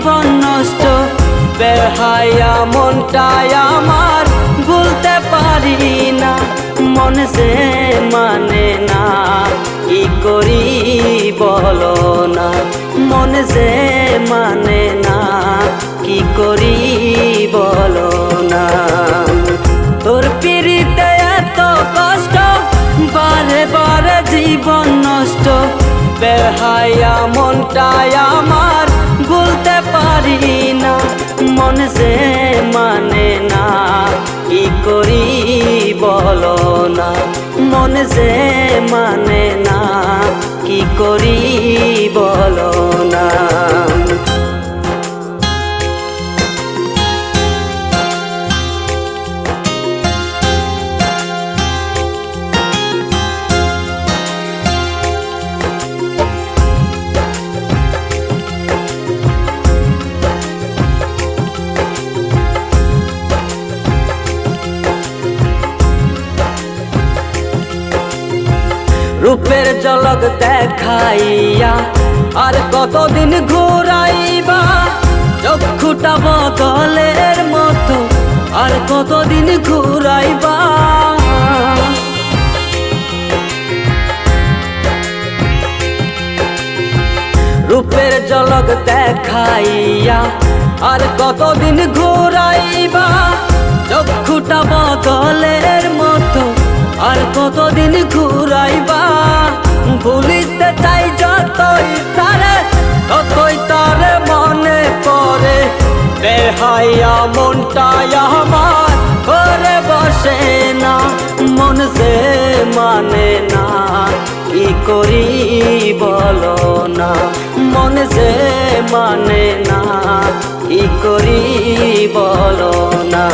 জীবন নষ্ট। বেহায়া মনটাই আমার ভুলতে পারি না, মন যে মানে না, কি করি বলো না। মন যে মানে না, কি করি বলো না। তোর পিড়িতে এত কষ্ট, বারে বারে জীবন নষ্ট। বেহায়া মনটাই আমার ভুলতে পারি না, মন যে মানে না, কি করি বলো না। মন যে মানে না, কি করি বলো না। রূপের ঝলক দেখাইয়া আর কতদিন ঘুরাইবা, চক্ষুটা বদলের মতো আর কতদিন ঘুরাইবা। রূপের ঝলক দেখাইয়া আর কতদিন ঘুরাইবা, চক্ষুটা বদলের মতো আর কতদিন ঘুরাইবা। ভুলিতে চাই যতই তারে, ততই তারে মনে পড়ে। বেহায়া মনটাই আমার ঘরে বসে না, মন যে মানে না, কি করি বলো না। মন যে মানে না, কি করি বলো না।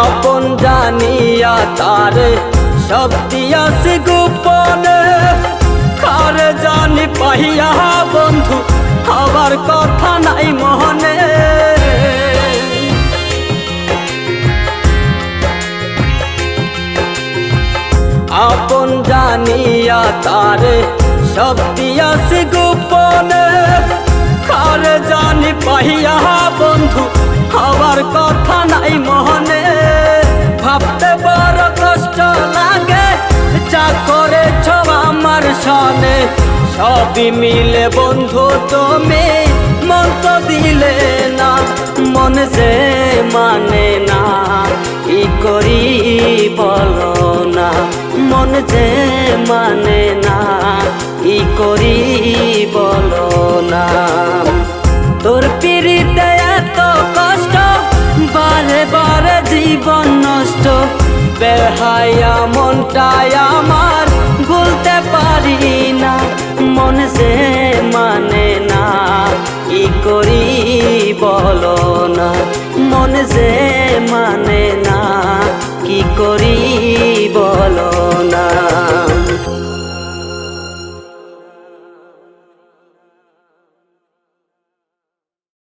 আপন জানিয়া তারে সব দিয়াছি গোপনে, কারে জানি পাইয়া বন্ধু হবার কথা নাই মনে। আপন জানিয়া তারে সব দিয়াছি গোপনে, কারে জানি পাইয়া বন্ধু হবার কথা নাই মনে। ভাবতে বড় কষ্ট লাগে, যা করেছ আমার সনে। সবই মিলে বন্ধু তুমি মন তো দিলে না, মন যে মানে না, কি করি বলো না। মন যে মানে না, কি করি বলো না। তোর পিড়িতে এত কষ্ট, বারে বারে জীবন নষ্ট। বেহায়া মনটাই আমার ভুলতে পারি না, মন যে মানে না, কি করি বলো